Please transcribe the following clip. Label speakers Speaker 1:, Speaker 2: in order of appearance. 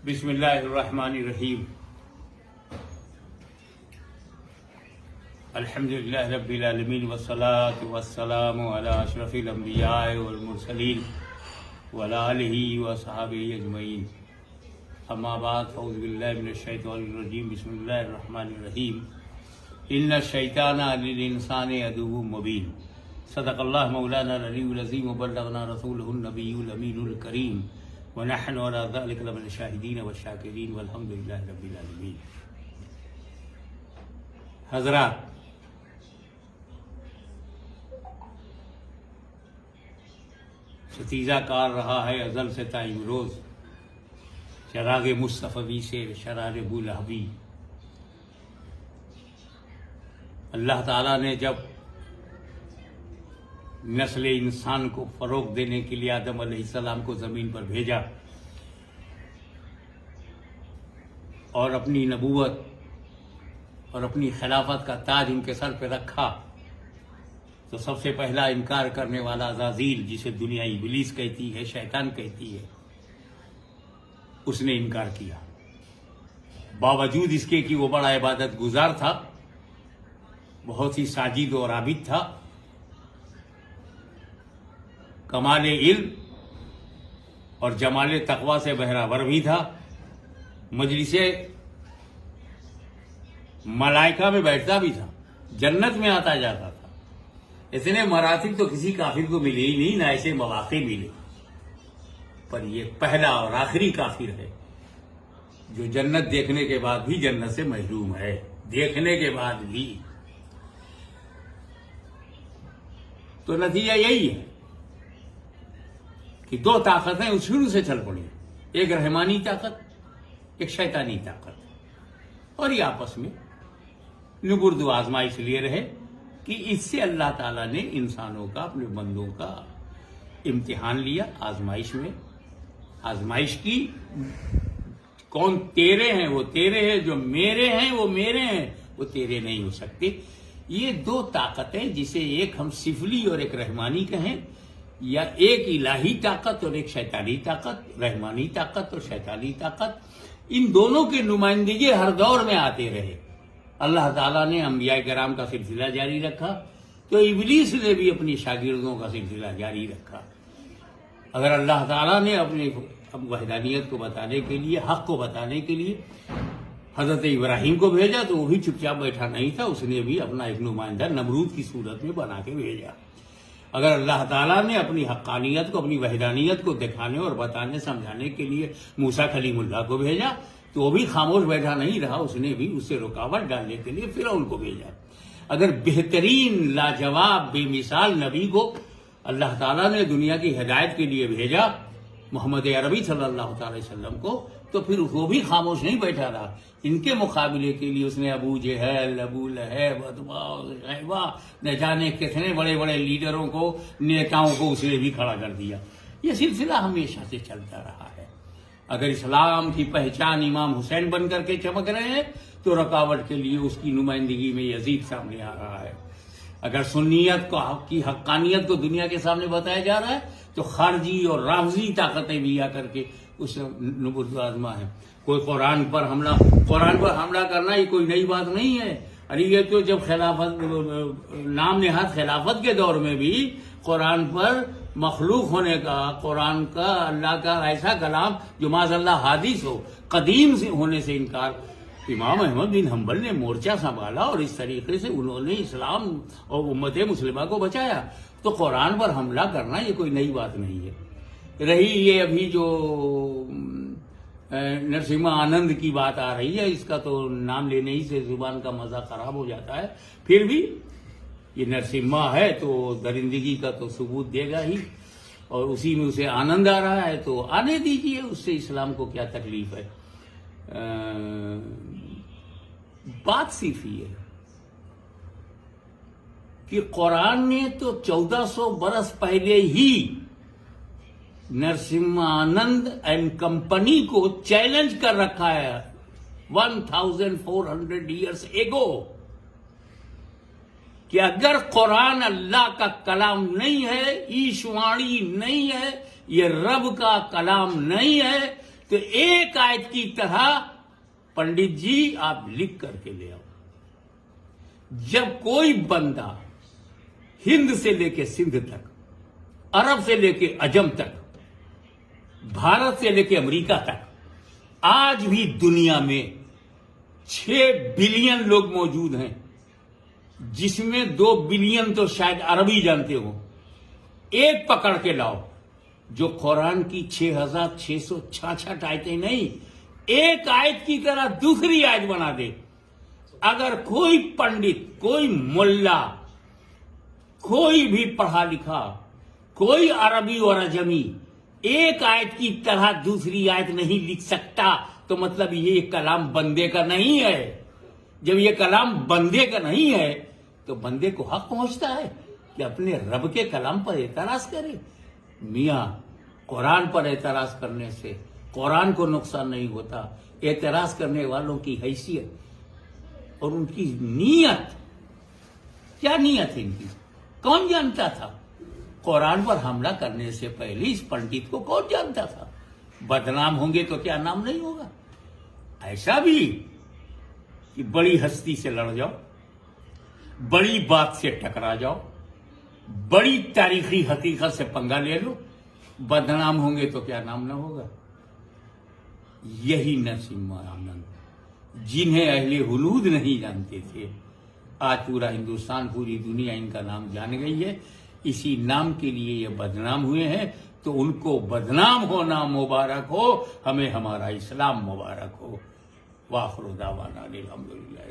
Speaker 1: बिस्मिल्लाहिर्रहमानिर्रहीम। अल्हम्दुलिल्लाहि रब्बिल आलमीन वस्सलातु वस्सलामु अला अशरफिल अंबिया वल मुरसलीन व अला आलिहि व सहाबिहि अजमईन। अम्मा बाद फऊज़ु बिल्लाहि मिनश शैतानिर रजीम। बिस्मिल्लाहिर्रहमानिर्रहीम। इन्ना शैताना लिल इंसानि अदुव्वुम मुबीन। सदक़ल्लाहु मौलाना अल-अलीयुल अज़ीम व बल्लगना रसूलुहुन नबियुल अमीनुल करीम व नहनु अला ज़ालिका लमिन शाहिदीन व शाकिरीन वल्हम्दुलिल्लाहि रब्बिल आलमीन। हज़रात, सतीजा कार रहा है अज़ल से ताइम रोज़, शराग मुस्तफ़वी से शरार बुलहबी। अल्लाह ताला ने जब नस्ल इंसान को फरोग देने के लिए आदम अलैहिस्सलाम को ज़मीन पर भेजा और अपनी नबूवत और अपनी खिलाफत का ताज उनके सर पर रखा, तो सबसे पहला इनकार करने वाला अज़ाज़ील, जिसे दुनिया इब्लीस कहती है, शैतान कहती है, उसने इनकार किया। बावजूद इसके कि वो बड़ा इबादत गुजार था, बहुत ही साजिद और आबिद था, कमाल इल्म और जमाल तक़वा से बहरावर भी था, मजलिसे मलाइका में बैठता भी था, जन्नत में आता जाता था। इतने मरातिब तो किसी काफिर को मिले ही नहीं, ना ऐसे मौके मिले। पर यह पहला और आखिरी काफिर है जो जन्नत देखने के बाद भी जन्नत से महरूम है, देखने के बाद भी। तो नतीजा यही है कि दो ताकतें शुरू से चल पड़ी, एक रहमानी ताकत, एक शैतानी ताकत, और ये आपस में नुबुर्द आजमाइश लिए रहे कि इससे अल्लाह ताला ने इंसानों का, अपने बंदों का इम्तिहान लिया। आजमाइश में आजमाइश की, कौन तेरे हैं वो तेरे हैं, जो मेरे हैं वो मेरे हैं, वो तेरे नहीं हो सकते। ये दो ताकतें, जिसे एक हम सिफली और एक रहमानी कहें, या एक इलाही ताकत और एक शैतानी ताकत, रहमानी ताकत और शैतानी ताकत, इन दोनों के नुमाइंदगी हर दौर में आते रहे। अल्लाह ताला ने अंबिया किराम का सिलसिला जारी रखा, तो इब्लीस ने भी अपनी शागिर्दों का सिलसिला जारी रखा। अगर अल्लाह ताला ने अपने वहदानियत को बताने के लिए, हक को बताने के लिए हजरत इब्राहिम को भेजा, तो वो भी चुपचाप बैठा नहीं था, उसने भी अपना एक नुमाइंदा नमरूद की सूरत में बना के भेजा। अगर अल्लाह ताला ने अपनी हक्कानियत को, अपनी वहदानियत को दिखाने और बताने समझाने के लिए मूसा कलीमुल्लाह को भेजा, तो वो भी खामोश बैठा नहीं रहा, उसने भी उससे रुकावट डालने के लिए फिरौन को भेजा। अगर बेहतरीन, लाजवाब, बेमिसाल नबी को अल्लाह ताला ने दुनिया की हिदायत के लिए भेजा, मोहम्मद अरबी सल्लल्लाहु अलैहि वसल्लम को, तो फिर वो भी खामोश नहीं बैठा रहा। इनके मुकाबले के लिए उसने अबू जहल, अबू लहब, अतबा, शैबा, न जाने कितने बड़े बड़े लीडरों को, नेताओं को उसने भी खड़ा कर दिया। ये सिलसिला हमेशा से चलता रहा है। अगर इस्लाम की पहचान इमाम हुसैन बन करके चमक रहे हैं, तो रुकावट के लिए उसकी नुमाइंदगी में यजीद सामने आ रहा है। अगर सुन्नियत को, की हक्कानियत को दुनिया के सामने बताया जा रहा है, तो खारजी और राफजी ताकतें भी आकर के उस नुबुर्द आजमा है। कोई कुरान पर हमला करना ये कोई नई बात नहीं है। अरे ये तो जब खिलाफत, नाम नेहाद खिलाफत के दौर में भी कुरान पर मखलूक होने का, कुरान का, अल्लाह का ऐसा कलाम जो माज़अल्लाह हादिस हो, कदीम से होने से इनकार, इमाम अहमद बिन हम्बल ने मोर्चा संभाला और इस तरीके से उन्होंने इस्लाम और उम्मत मुस्लिमा को बचाया। तो कुरान पर हमला करना ये कोई नई बात नहीं है। रही ये अभी जो नरसिम्हा आनंद की बात आ रही है, इसका तो नाम लेने ही से जुबान का मजा खराब हो जाता है। फिर भी ये नरसिम्हा है तो दरिंदगी का तो सबूत देगा ही, और उसी में उसे आनंद आ रहा है तो आने दीजिए, उससे इस्लाम को क्या तकलीफ है। बात सिर्फ ये है कि कुरान ने तो 1400 बरस पहले ही नरसिम्हानंद एंड कंपनी को चैलेंज कर रखा है, 1400 ईयर्स एगो, कि अगर कुरान अल्लाह का कलाम नहीं है, ईशवाणी नहीं है, ये रब का कलाम नहीं है, तो एक आयत की तरह पंडित जी आप लिख करके ले आओ। जब कोई बंदा हिंद से लेके सिंध तक, अरब से लेके अजम तक, भारत से लेके अमेरिका तक, आज भी दुनिया में 6 बिलियन लोग मौजूद हैं, जिसमें 2 बिलियन तो शायद अरबी जानते हो। एक पकड़ के लाओ जो कुरान की 6,666 आयतें नहीं, एक आयत की तरह दूसरी आयत बना दे। अगर कोई पंडित, कोई मुल्ला, कोई भी पढ़ा लिखा, कोई अरबी और अजमी एक आयत की तरह दूसरी आयत नहीं लिख सकता, तो मतलब ये कलाम बंदे का नहीं है। जब ये कलाम बंदे का नहीं है तो बंदे को हक पहुंचता है कि अपने रब के कलाम पर एतराज करे। मियां, कुरान पर एतराज करने से कुरान को नुकसान नहीं होता। एतराज करने वालों की हैसियत और उनकी नीयत, क्या नीयत है इनकी, कौन जानता था? कुरान पर हमला करने से पहले इस पंडित को कौन जानता था? बदनाम होंगे तो क्या नाम नहीं होगा? ऐसा भी कि बड़ी हस्ती से लड़ जाओ, बड़ी बात से टकरा जाओ, बड़ी तारीखी हकीकत से पंगा ले लो, बदनाम होंगे तो क्या नाम ना होगा? यही नसीम आनंद, जिन्हें अहले हुलूद नहीं जानते थे, आज पूरा हिंदुस्तान, पूरी दुनिया इनका नाम जान गई है। इसी नाम के लिए ये बदनाम हुए हैं, तो उनको बदनाम होना मुबारक हो, हमें हमारा इस्लाम मुबारक हो। वाखिर दावाना अल्हम्दुलिल्लाह।